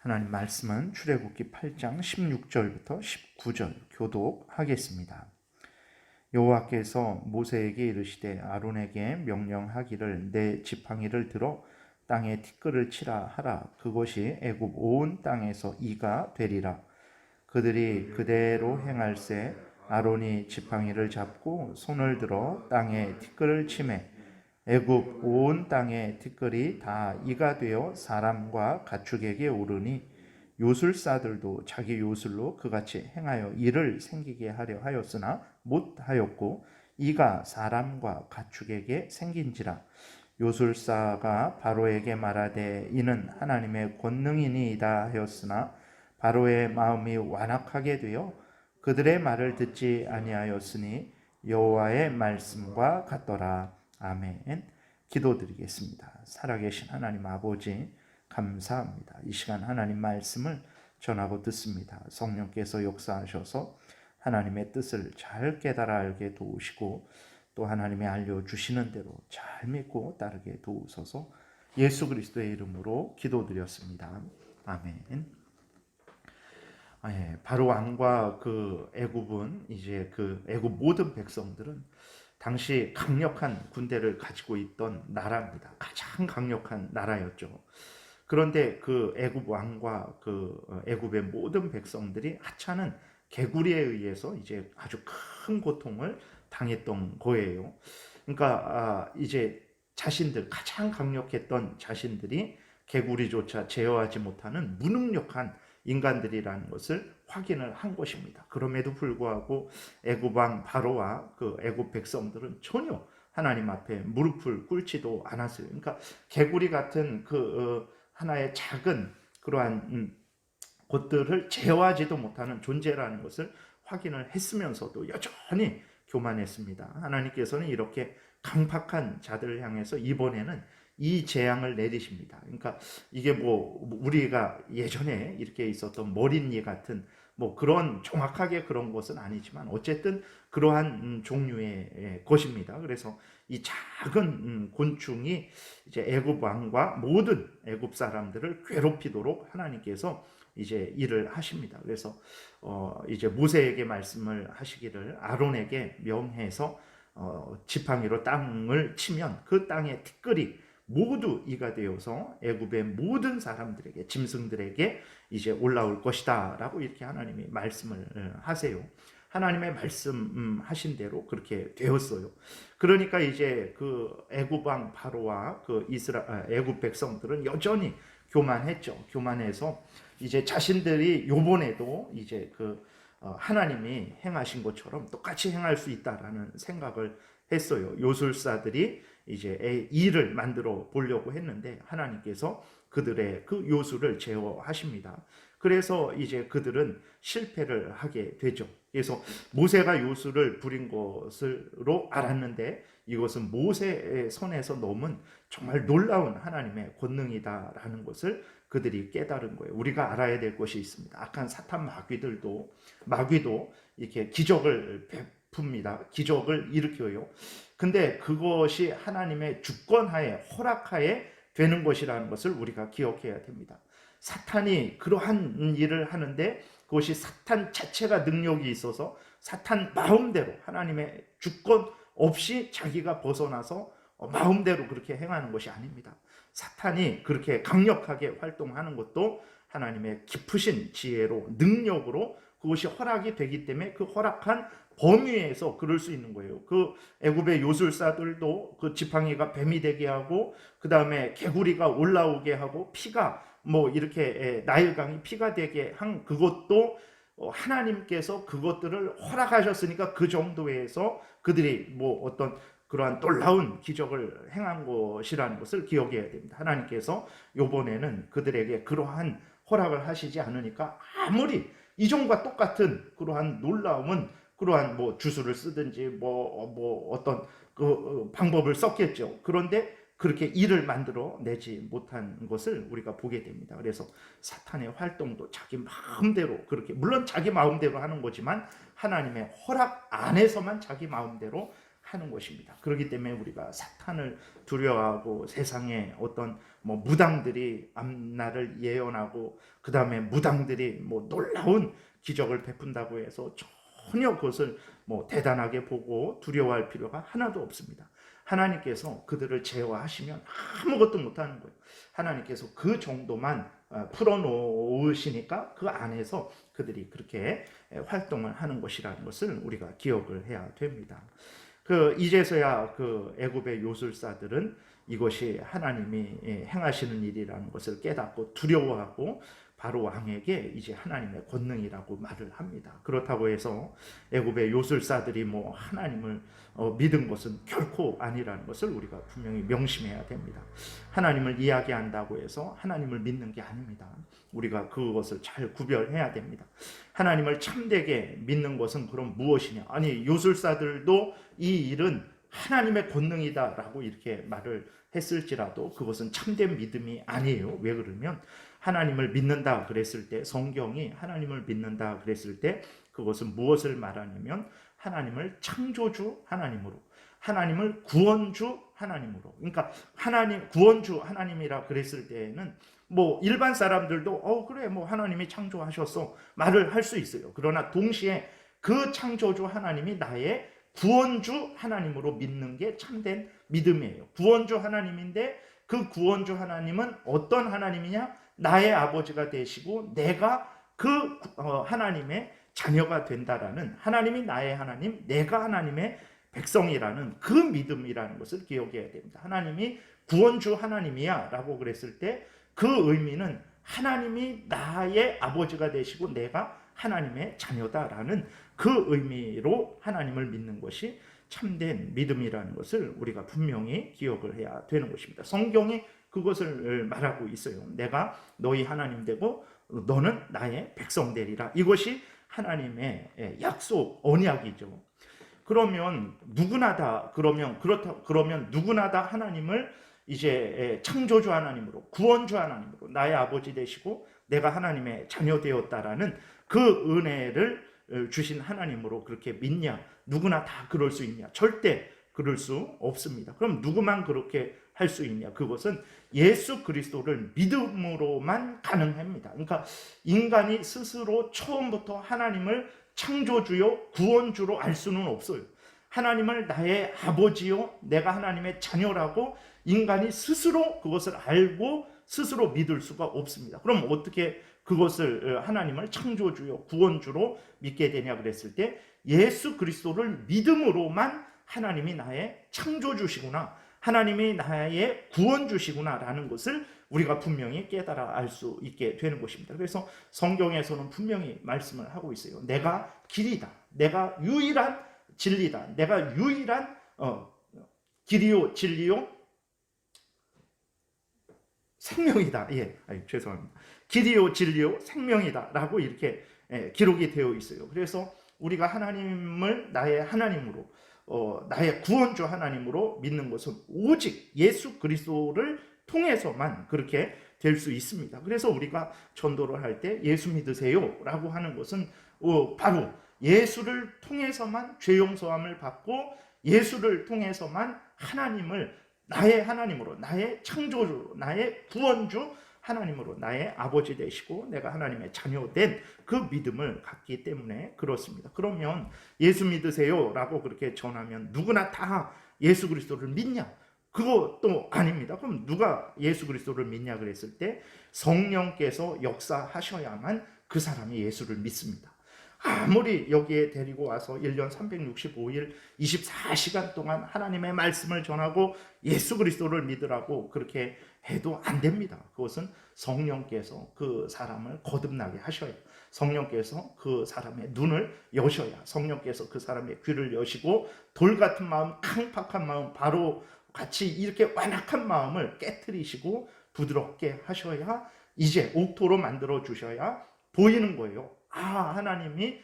하나님 말씀은 출애굽기 8장 16절부터 19절 교독하겠습니다. 여호와께서 모세에게 이르시되 아론에게 명령하기를 내 지팡이를 들어 땅에 티끌을 치라 하라. 그것이 애굽 온 땅에서 이가 되리라. 그들이 그대로 행할세. 아론이 지팡이를 잡고 손을 들어 땅에 티끌을 치매 애굽 온 땅의 티끌이 다 이가 되어 사람과 가축에게 오르니 요술사들도 자기 요술로 그같이 행하여 이를 생기게 하려 하였으나 못하였고 이가 사람과 가축에게 생긴지라. 요술사가 바로에게 말하되 이는 하나님의 권능이니이다 하였으나 바로의 마음이 완악하게 되어 그들의 말을 듣지 아니하였으니 여호와의 말씀과 같더라. 아멘. 기도드리겠습니다. 살아계신 하나님 아버지 감사합니다. 이 시간 하나님 말씀을 전하고 듣습니다. 성령께서 역사하셔서 하나님의 뜻을 잘 깨달아 알게 도우시고 또 하나님이 알려주시는 대로 잘 믿고 따르게 도우소서. 예수 그리스도의 이름으로 기도드렸습니다. 아멘. 바로 왕과 그 애굽은 이제 그 애굽 모든 백성들은 당시 강력한 군대를 가지고 있던 나라입니다. 가장 강력한 나라였죠. 그런데 그 애굽 왕과 그 애굽의 모든 백성들이 하찮은 개구리에 의해서 이제 아주 큰 고통을 당했던 거예요. 그러니까 이제 자신들 가장 강력했던 자신들이 개구리조차 제어하지 못하는 무능력한 인간들이라는 것을 확인을 한 것입니다. 그럼에도 불구하고 애굽 왕 바로와 그 애굽 백성들은 전혀 하나님 앞에 무릎을 꿇지도 않았어요. 그러니까 개구리 같은 그 하나의 작은 그러한 것들을 제어하지도 못하는 존재라는 것을 확인을 했으면서도 여전히 교만했습니다. 하나님께서는 이렇게 강팍한 자들을 향해서 이번에는 이 재앙을 내리십니다. 그러니까 이게 뭐 우리가 예전에 이렇게 있었던 머린이 같은 뭐 그런 정확하게 그런 것은 아니지만 어쨌든 그러한 종류의 것입니다. 그래서 이 작은 곤충이 이제 애굽 왕과 모든 애굽 사람들을 괴롭히도록 하나님께서 이제 일을 하십니다. 그래서 이제 모세에게 말씀을 하시기를 아론에게 명해서 지팡이로 땅을 치면 그 땅의 티끌이 모두 이가 되어서 애굽의 모든 사람들에게 짐승들에게 이제 올라올 것이다라고 이렇게 하나님이 말씀을 하세요. 하나님의 말씀하신 대로 그렇게 되었어요. 그러니까 이제 그 애굽 왕 바로와 그 애굽 백성들은 여전히 교만했죠. 교만해서 이제 자신들이 요번에도 이제 그 하나님이 행하신 것처럼 똑같이 행할 수 있다라는 생각을 했어요. 요술사들이 이제 일을 만들어 보려고 했는데 하나님께서 그들의 그 요술을 제어하십니다. 그래서 이제 그들은 실패를 하게 되죠. 그래서 모세가 요술을 부린 것으로 알았는데 이것은 모세의 손에서 넘은 정말 놀라운 하나님의 권능이다라는 것을 그들이 깨달은 거예요. 우리가 알아야 될 것이 있습니다. 악한 사탄 마귀도 이렇게 기적을 베풉니다. 기적을 일으켜요. 근데 그것이 하나님의 주권하에 허락하에 되는 것이라는 것을 우리가 기억해야 됩니다. 사탄이 그러한 일을 하는데 그것이 사탄 자체가 능력이 있어서 사탄 마음대로 하나님의 주권 없이 자기가 벗어나서 마음대로 그렇게 행하는 것이 아닙니다. 사탄이 그렇게 강력하게 활동하는 것도 하나님의 깊으신 지혜로 능력으로 그것이 허락이 되기 때문에 그 허락한 범위에서 그럴 수 있는 거예요. 그 애굽의 요술사들도 그 지팡이가 뱀이 되게 하고 그 다음에 개구리가 올라오게 하고 피가 뭐 이렇게 나일강이 피가 되게 한 그것도 하나님께서 그것들을 허락하셨으니까 그 정도에서 그들이 뭐 어떤 그러한 놀라운 기적을 행한 것이라는 것을 기억해야 됩니다. 하나님께서 이번에는 그들에게 그러한 허락을 하시지 않으니까 아무리 이전과 똑같은 그러한 놀라움은 그러한 뭐 주술을 쓰든지 뭐 어떤 그 방법을 썼겠죠. 그런데 그렇게 일을 만들어 내지 못한 것을 우리가 보게 됩니다. 그래서 사탄의 활동도 자기 마음대로 그렇게 물론 자기 마음대로 하는 거지만 하나님의 허락 안에서만 자기 마음대로 하는 것입니다. 그렇기 때문에 우리가 사탄을 두려워하고 세상에 어떤 무당들이 앞날을 예언하고 그 다음에 무당들이 놀라운 기적을 베푼다고 해서 전혀 그것을 대단하게 보고 두려워할 필요가 하나도 없습니다. 하나님께서 그들을 제어하시면 아무것도 못하는 거예요. 하나님께서 그 정도만 풀어놓으시니까 그 안에서 그들이 그렇게 활동을 하는 것이라는 것을 우리가 기억을 해야 됩니다. 이제서야 애굽의 요술사들은 이것이 하나님이 행하시는 일이라는 것을 깨닫고 두려워하고 바로 왕에게 이제 하나님의 권능이라고 말을 합니다. 그렇다고 해서 애굽의 요술사들이 하나님을 믿은 것은 결코 아니라는 것을 우리가 분명히 명심해야 됩니다. 하나님을 이야기한다고 해서 하나님을 믿는 게 아닙니다. 우리가 그것을 잘 구별해야 됩니다. 하나님을 참되게 믿는 것은 그럼 무엇이냐? 아니, 요술사들도 이 일은 하나님의 권능이다라고 이렇게 말을 했을지라도 그것은 참된 믿음이 아니에요. 왜 그러면 하나님을 믿는다 그랬을 때, 성경이 하나님을 믿는다 그랬을 때 그것은 무엇을 말하냐면 하나님을 창조주 하나님으로, 하나님을 구원주 하나님으로, 그러니까 하나님 구원주 하나님이라 그랬을 때에는 일반 사람들도 그래 하나님이 창조하셨어 말을 할 수 있어요. 그러나 동시에 그 창조주 하나님이 나의 구원주 하나님으로 믿는 게 참된 믿음이에요. 구원주 하나님인데 그 구원주 하나님은 어떤 하나님이냐? 나의 아버지가 되시고 내가 그 하나님의 자녀가 된다라는, 하나님이 나의 하나님, 내가 하나님의 백성이라는 그 믿음이라는 것을 기억해야 됩니다. 하나님이 구원주 하나님이야 라고 그랬을 때 그 의미는 하나님이 나의 아버지가 되시고 내가 하나님의 자녀다라는 그 의미로 하나님을 믿는 것이 참된 믿음이라는 것을 우리가 분명히 기억을 해야 되는 것입니다. 성경이 그것을 말하고 있어요. 내가 너희 하나님 되고 너는 나의 백성 되리라. 이것이 하나님의 약속, 언약이죠. 그러면 누구나 다 그러면 누구나 다 하나님을 이제 창조주 하나님으로, 구원주 하나님으로 나의 아버지 되시고 내가 하나님의 자녀 되었다라는 그 은혜를 주신 하나님으로 그렇게 믿냐? 누구나 다 그럴 수 있냐? 절대 그럴 수 없습니다. 그럼 누구만 그렇게 할 수 있냐? 그것은 예수 그리스도를 믿음으로만 가능합니다. 그러니까 인간이 스스로 처음부터 하나님을 창조주요 구원주로 알 수는 없어요. 하나님을 나의 아버지요 내가 하나님의 자녀라고 인간이 스스로 그것을 알고 스스로 믿을 수가 없습니다. 그럼 어떻게 그것을 하나님을 창조주요 구원주로 믿게 되냐 그랬을 때 예수 그리스도를 믿음으로만 하나님이 나의 창조주시구나, 하나님이 나의 구원주시구나 라는 것을 우리가 분명히 깨달아 알 수 있게 되는 것입니다. 그래서 성경에서는 분명히 말씀을 하고 있어요. 내가 길이다, 내가 유일한 진리다, 내가 유일한 길이요 진리요 생명이다. 죄송합니다. 길이요 진리요 생명이다 라고 이렇게 기록이 되어 있어요. 그래서 우리가 하나님을 나의 하나님으로, 나의 구원주 하나님으로 믿는 것은 오직 예수 그리스도를 통해서만 그렇게 될 수 있습니다. 그래서 우리가 전도를 할 때 예수 믿으세요 라고 하는 것은 바로 예수를 통해서만 죄 용서함을 받고 예수를 통해서만 하나님을 나의 하나님으로, 나의 창조주로, 나의 구원주 하나님으로 나의 아버지 되시고 내가 하나님의 자녀된 그 믿음을 갖기 때문에 그렇습니다. 그러면 예수 믿으세요 라고 그렇게 전하면 누구나 다 예수 그리스도를 믿냐? 그것도 아닙니다. 그럼 누가 예수 그리스도를 믿냐 그랬을 때 성령께서 역사하셔야만 그 사람이 예수를 믿습니다. 아무리 여기에 데리고 와서 1년 365일 24시간 동안 하나님의 말씀을 전하고 예수 그리스도를 믿으라고 그렇게 해도 안 됩니다. 그것은 성령께서 그 사람을 거듭나게 하셔야, 성령께서 그 사람의 눈을 여셔야, 성령께서 그 사람의 귀를 여시고 돌 같은 마음, 강팍한 마음, 바로 같이 이렇게 완악한 마음을 깨트리시고 부드럽게 하셔야, 이제 옥토로 만들어 주셔야 보이는 거예요. 하나님이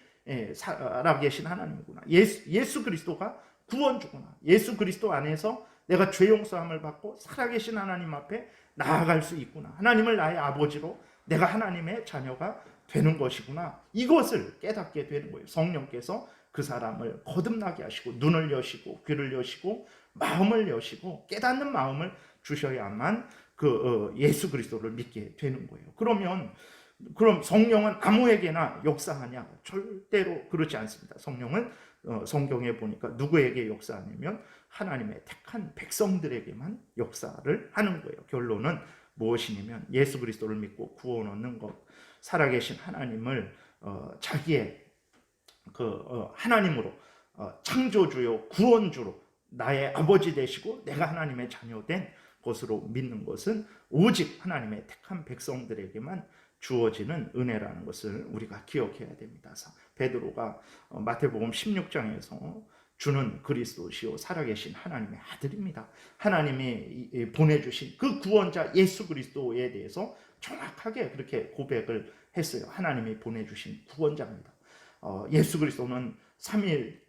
살아계신 하나님이구나. 예수 그리스도가 구원주구나. 예수 그리스도 안에서 내가 죄 용서함을 받고 살아계신 하나님 앞에 나아갈 수 있구나. 하나님을 나의 아버지로 내가 하나님의 자녀가 되는 것이구나. 이것을 깨닫게 되는 거예요. 성령께서 그 사람을 거듭나게 하시고 눈을 여시고 귀를 여시고 마음을 여시고 깨닫는 마음을 주셔야만 예수 그리스도를 믿게 되는 거예요. 그럼 성령은 아무에게나 역사하냐? 절대로 그렇지 않습니다. 성령은 성경에 보니까 누구에게 역사하냐면 하나님의 택한 백성들에게만 역사를 하는 거예요. 결론은 무엇이냐면 예수 그리스도를 믿고 구원 얻는 것, 살아계신 하나님을 자기의 하나님으로 창조주요 구원주로 나의 아버지 되시고 내가 하나님의 자녀된 것으로 믿는 것은 오직 하나님의 택한 백성들에게만 주어지는 은혜라는 것을 우리가 기억해야 됩니다. 베드로가 마태복음 16장에서 주는 그리스도시요 살아계신 하나님의 아들입니다. 하나님이 보내주신 그 구원자 예수 그리스도에 대해서 정확하게 그렇게 고백을 했어요. 하나님이 보내주신 구원자입니다. 예수 그리스도는 삼위일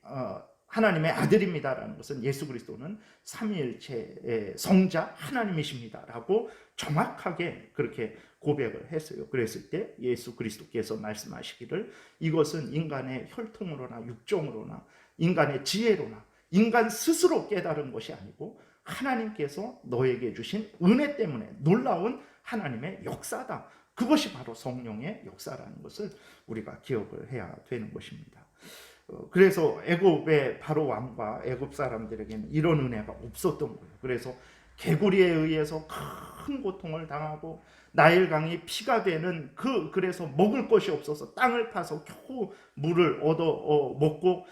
하나님의 아들입니다라는 것은 예수 그리스도는 삼위일체의 성자 하나님이십니다라고 정확하게 그렇게 고백을 했어요. 그랬을 때 예수 그리스도께서 말씀하시기를 이것은 인간의 혈통으로나 육정으로나 인간의 지혜로나 인간 스스로 깨달은 것이 아니고 하나님께서 너에게 주신 은혜 때문에 놀라운 하나님의 역사다. 그것이 바로 성령의 역사라는 것을 우리가 기억을 해야 되는 것입니다. 그래서 애굽의 바로 왕과 애굽 사람들에게는 이런 은혜가 없었던 거예요. 그래서 개구리에 의해서 큰 고통을 당하고 나일강이 피가 되는 그래서 먹을 것이 없어서 땅을 파서 겨우 물을 얻어 먹고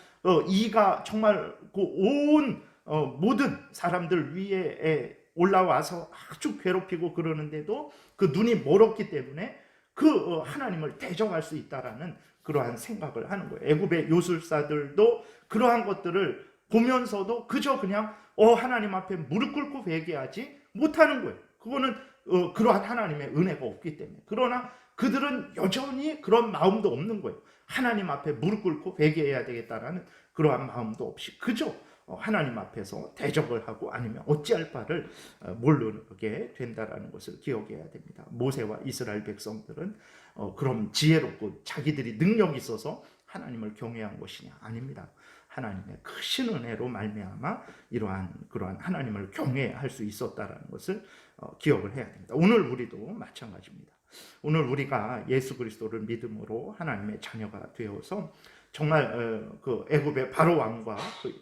이가 정말 온 모든 사람들 위에 올라와서 아주 괴롭히고 그러는데도 그 눈이 멀었기 때문에 하나님을 대적할 수 있다라는 그러한 생각을 하는 거예요. 애굽의 요술사들도 그러한 것들을 보면서도 그저 그냥 하나님 앞에 무릎 꿇고 회개하지 못하는 거예요. 그거는 그러한 하나님의 은혜가 없기 때문에. 그러나 그들은 여전히 그런 마음도 없는 거예요. 하나님 앞에 무릎 꿇고 회개해야 되겠다라는 그러한 마음도 없이 그저 하나님 앞에서 대적을 하고 아니면 어찌할 바를 모르게 된다라는 것을 기억해야 됩니다. 모세와 이스라엘 백성들은 그럼 지혜롭고 자기들이 능력이 있어서 하나님을 경외한 것이냐? 아닙니다. 하나님의 크신 은혜로 말미암아 그러한 하나님을 경외할 수 있었다라는 것을 기억을 해야 됩니다. 오늘 우리도 마찬가지입니다. 오늘 우리가 예수 그리스도를 믿음으로 하나님의 자녀가 되어서 정말 애굽의 바로 왕과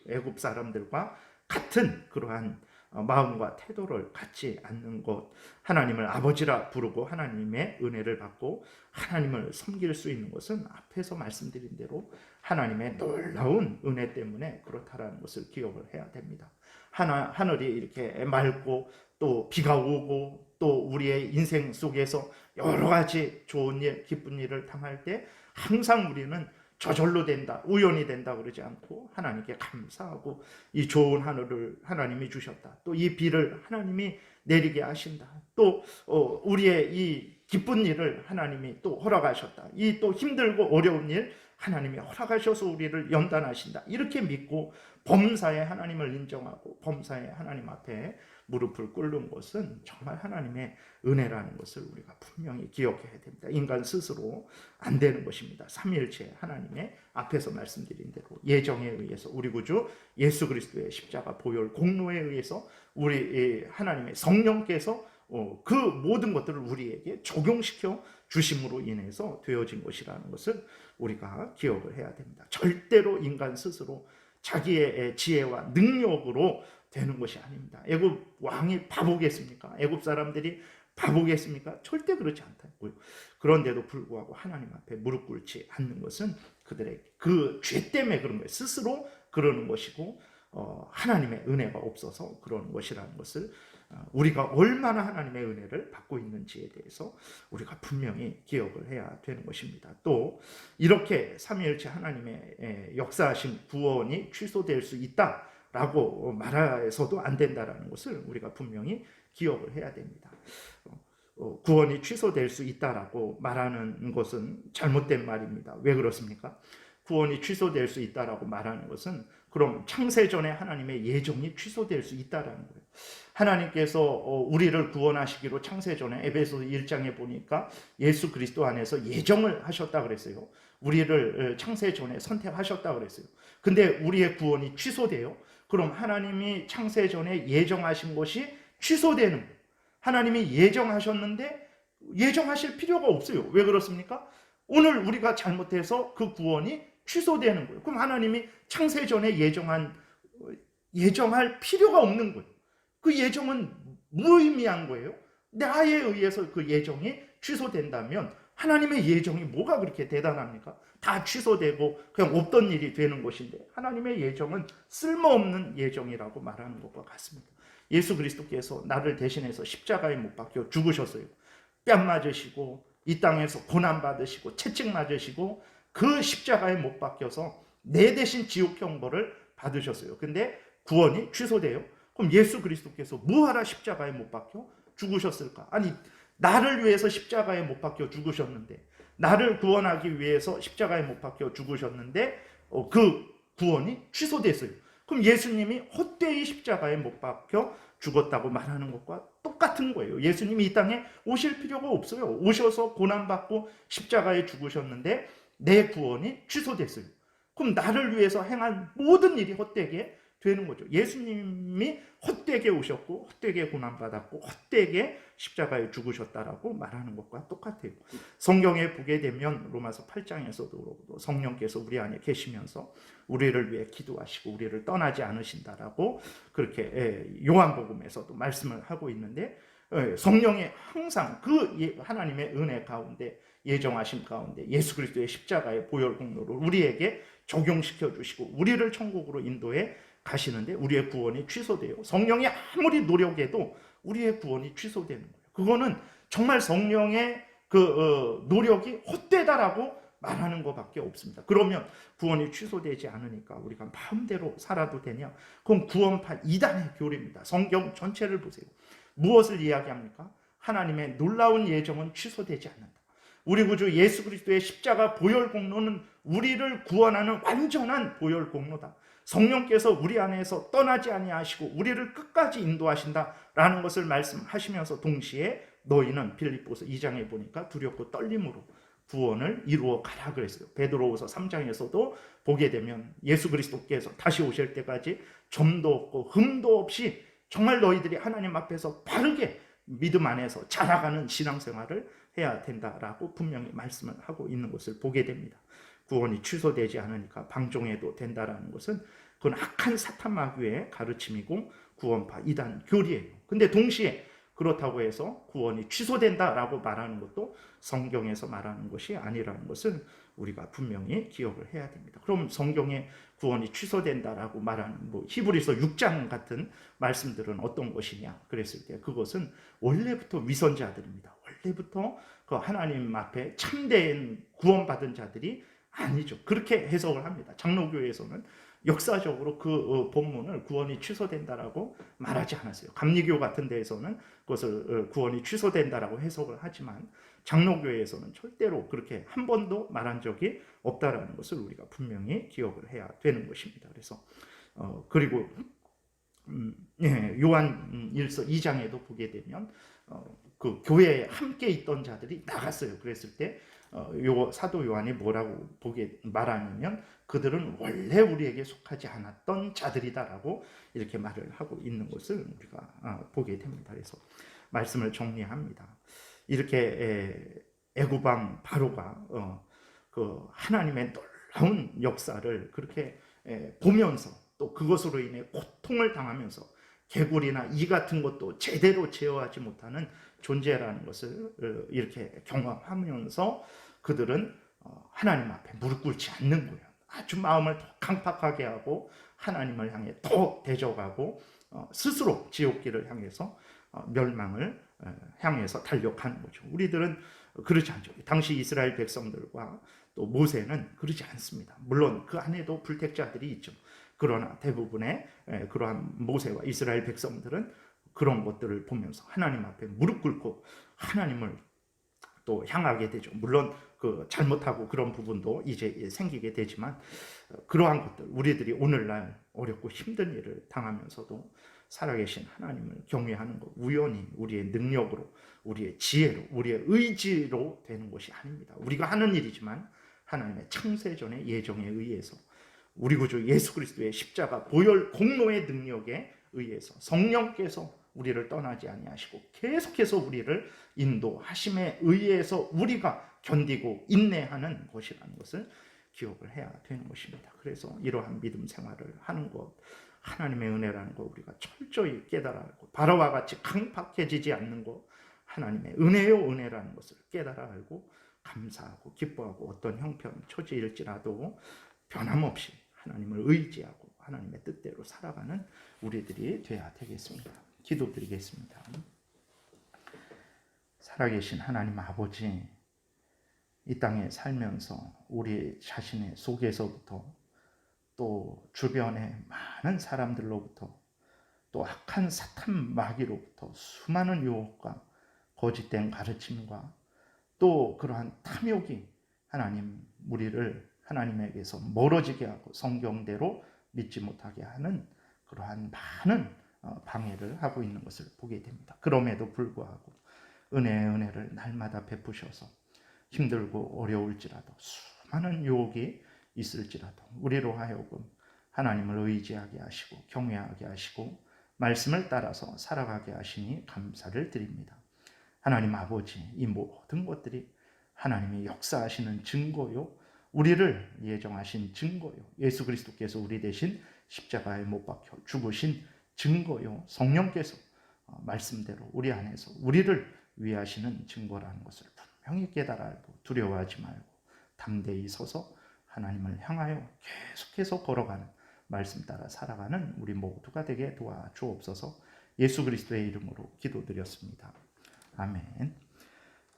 애굽 사람들과 같은 그러한 마음과 태도를 갖지 않는 것, 하나님을 아버지라 부르고 하나님의 은혜를 받고 하나님을 섬길 수 있는 것은 앞에서 말씀드린 대로 하나님의 놀라운 은혜 때문에 그렇다라는 것을 기억을 해야 됩니다. 하늘이 이렇게 맑고 또 비가 오고 또 우리의 인생 속에서 여러 가지 좋은 일, 기쁜 일을 당할 때 항상 우리는 저절로 된다, 우연히 된다 그러지 않고 하나님께 감사하고 이 좋은 하늘을 하나님이 주셨다. 또 이 비를 하나님이 내리게 하신다. 또 우리의 이 기쁜 일을 하나님이 또 허락하셨다. 이 또 힘들고 어려운 일 하나님이 허락하셔서 우리를 연단하신다. 이렇게 믿고 범사에 하나님을 인정하고 범사에 하나님 앞에 무릎을 꿇는 것은 정말 하나님의 은혜라는 것을 우리가 분명히 기억해야 됩니다. 인간 스스로 안 되는 것입니다. 삼위일체 하나님의 앞에서 말씀드린 대로 예정에 의해서 우리 구주 예수 그리스도의 십자가 보혈 공로에 의해서 우리 하나님의 성령께서 그 모든 것들을 우리에게 적용시켜 주심으로 인해서 되어진 것이라는 것을 우리가 기억을 해야 됩니다. 절대로 인간 스스로 자기의 지혜와 능력으로 되는 것이 아닙니다. 애굽 왕이 바보겠습니까? 애굽 사람들이 바보겠습니까? 절대 그렇지 않다고요. 그런데도 불구하고 하나님 앞에 무릎 꿇지 않는 것은 그들의 그 죄 때문에 그런 거예요. 스스로 그러는 것이고 하나님의 은혜가 없어서 그러는 것이라는 것을 우리가 얼마나 하나님의 은혜를 받고 있는지에 대해서 우리가 분명히 기억을 해야 되는 것입니다. 또 이렇게 삼위일체 하나님의 역사하신 구원이 취소될 수 있다라고 말해서도 안 된다라는 것을 우리가 분명히 기억을 해야 됩니다. 구원이 취소될 수 있다라고 말하는 것은 잘못된 말입니다. 왜 그렇습니까? 구원이 취소될 수 있다라고 말하는 것은 그럼 창세전에 하나님의 예정이 취소될 수 있다라는 거예요. 하나님께서 우리를 구원하시기로 창세전에 에베소서 1장에 보니까 예수 그리스도 안에서 예정을 하셨다 그랬어요. 우리를 창세전에 선택하셨다 그랬어요. 근데 우리의 구원이 취소돼요. 그럼 하나님이 창세전에 예정하신 것이 취소되는 거예요. 하나님이 예정하셨는데 예정하실 필요가 없어요. 왜 그렇습니까? 오늘 우리가 잘못해서 그 구원이 취소되는 거예요. 그럼 하나님이 창세전에 예정할 필요가 없는 거예요. 그 예정은 무의미한 거예요. 나에 의해서 그 예정이 취소된다면 하나님의 예정이 뭐가 그렇게 대단합니까? 다 취소되고 그냥 없던 일이 되는 것인데 하나님의 예정은 쓸모없는 예정이라고 말하는 것과 같습니다. 예수 그리스도께서 나를 대신해서 십자가에 못 박혀 죽으셨어요. 뺨 맞으시고 이 땅에서 고난 받으시고 채찍 맞으시고 그 십자가에 못 박혀서 내 대신 지옥 형벌을 받으셨어요. 근데 구원이 취소돼요. 그럼 예수 그리스도께서 뭐하라 십자가에 못 박혀 죽으셨을까? 아니 나를 위해서 십자가에 못 박혀 죽으셨는데 나를 구원하기 위해서 십자가에 못 박혀 죽으셨는데 그 구원이 취소됐어요. 그럼 예수님이 헛되이 십자가에 못 박혀 죽었다고 말하는 것과 똑같은 거예요. 예수님이 이 땅에 오실 필요가 없어요. 오셔서 고난받고 십자가에 죽으셨는데 내 구원이 취소됐어요. 그럼 나를 위해서 행한 모든 일이 헛되게 되는 거죠. 예수님이 헛되게 오셨고 헛되게 고난받았고 헛되게 십자가에 죽으셨다라고 말하는 것과 똑같아요. 성경에 보게 되면 로마서 8장에서도 그렇고 성령께서 우리 안에 계시면서 우리를 위해 기도하시고 우리를 떠나지 않으신다라고 그렇게 요한복음에서도 말씀을 하고 있는데 성령이 항상 그 하나님의 은혜 가운데 예정하심 가운데 예수 그리스도의 십자가의 보혈 공로를 우리에게 적용시켜 주시고 우리를 천국으로 인도해 가시는데 우리의 구원이 취소돼요. 성령이 아무리 노력해도 우리의 구원이 취소되는 거예요. 그거는 정말 성령의 노력이 헛되다라고 말하는 것밖에 없습니다. 그러면 구원이 취소되지 않으니까 우리가 마음대로 살아도 되냐? 그럼 구원파 이단의 교리입니다. 성경 전체를 보세요. 무엇을 이야기합니까? 하나님의 놀라운 예정은 취소되지 않는다. 우리 구주 예수 그리스도의 십자가 보혈 공로는 우리를 구원하는 완전한 보혈 공로다. 성령께서 우리 안에서 떠나지 아니하시고 우리를 끝까지 인도하신다라는 것을 말씀하시면서 동시에 너희는 빌립보서 2장에 보니까 두렵고 떨림으로 구원을 이루어 가라 그랬어요. 베드로후서 3장에서도 보게 되면 예수 그리스도께서 다시 오실 때까지 점도 없고 흠도 없이 정말 너희들이 하나님 앞에서 바르게 믿음 안에서 자라가는 신앙생활을 해야 된다라고 분명히 말씀을 하고 있는 것을 보게 됩니다. 구원이 취소되지 않으니까 방종해도 된다라는 것은 그건 악한 사탄 마귀의 가르침이고 구원파 이단 교리예요. 근데 동시에 그렇다고 해서 구원이 취소된다라고 말하는 것도 성경에서 말하는 것이 아니라는 것은 우리가 분명히 기억을 해야 됩니다. 그럼 성경에 구원이 취소된다라고 말하는 히브리서 6장 같은 말씀들은 어떤 것이냐 그랬을 때 그것은 원래부터 위선자들입니다. 원래부터 그 하나님 앞에 참된 구원받은 자들이 아니죠. 그렇게 해석을 합니다. 장로교에서는 역사적으로 그 본문을 구원이 취소된다라고 말하지 않았어요. 감리교 같은 데에서는 그것을 구원이 취소된다라고 해석을 하지만 장로교에서는 절대로 그렇게 한 번도 말한 적이 없다라는 것을 우리가 분명히 기억을 해야 되는 것입니다. 그래서 그리고 요한 1서 2장에도 보게 되면 그 교회에 함께 있던 자들이 나갔어요. 그랬을 때 사도 요한이 뭐라고 말하냐면 그들은 원래 우리에게 속하지 않았던 자들이다라고 이렇게 말을 하고 있는 것을 우리가 보게 됩니다. 그래서 말씀을 정리합니다. 이렇게 애굽왕 바로가 그 하나님의 놀라운 역사를 그렇게 보면서 또 그것으로 인해 고통을 당하면서 개구리나 이 같은 것도 제대로 제어하지 못하는 존재라는 것을 이렇게 경험하면서 그들은 하나님 앞에 무릎 꿇지 않는 거예요. 아주 마음을 더 강팍하게 하고 하나님을 향해 더 대적하고 스스로 지옥길을 향해서 멸망을 향해서 달려가는 거죠. 우리들은 그렇지 않죠. 당시 이스라엘 백성들과 또 모세는 그러지 않습니다. 물론 그 안에도 불택자들이 있죠. 그러나 대부분의 그러한 모세와 이스라엘 백성들은 그런 것들을 보면서 하나님 앞에 무릎 꿇고 하나님을 또 향하게 되죠. 물론 그 잘못하고 그런 부분도 이제 생기게 되지만 그러한 것들 우리들이 오늘날 어렵고 힘든 일을 당하면서도 살아계신 하나님을 경외하는 것 우연히 우리의 능력으로 우리의 지혜로 우리의 의지로 되는 것이 아닙니다. 우리가 하는 일이지만 하나님의 창세전의 예정에 의해서 우리 구주 예수 그리스도의 십자가 보혈 공로의 능력에 의해서 성령께서 우리를 떠나지 아니하시고 계속해서 우리를 인도하심에 의해서 우리가 견디고 인내하는 것이라는 것을 기억을 해야 되는 것입니다. 그래서 이러한 믿음 생활을 하는 것 하나님의 은혜라는 것 우리가 철저히 깨달아 알고 바로와 같이 강팍해지지 않는 것 하나님의 은혜요 은혜라는 것을 깨달아 알고 감사하고 기뻐하고 어떤 형편 처지일지라도 변함없이 하나님을 의지하고 하나님의 뜻대로 살아가는 우리들이 되어야 되겠습니다. 기도드리겠습니다. 살아계신 하나님 아버지, 이 땅에 살면서 우리 자신의 속에서부터 또 주변의 많은 사람들로부터 또 악한 사탄 마귀로부터 수많은 유혹과 거짓된 가르침과 또 그러한 탐욕이 하나님 우리를 하나님에게서 멀어지게 하고 성경대로 믿지 못하게 하는 그러한 많은 방해를 하고 있는 것을 보게 됩니다. 그럼에도 불구하고 은혜의 은혜를 날마다 베푸셔서 힘들고 어려울지라도 수많은 유혹이 있을지라도 우리로 하여금 하나님을 의지하게 하시고 경외하게 하시고 말씀을 따라서 살아가게 하시니 감사를 드립니다. 하나님 아버지, 이 모든 것들이 하나님이 역사하시는 증거요, 우리를 예정하신 증거요, 예수 그리스도께서 우리 대신 십자가에 못 박혀 죽으신 증거요, 성령께서 말씀대로 우리 안에서 우리를 위하시는 증거라는 것을 분명히 깨달아 알고 두려워하지 말고 담대히 서서 하나님을 향하여 계속해서 걸어가는 말씀 따라 살아가는 우리 모두가 되게 도와주옵소서. 예수 그리스도의 이름으로 기도드렸습니다. 아멘.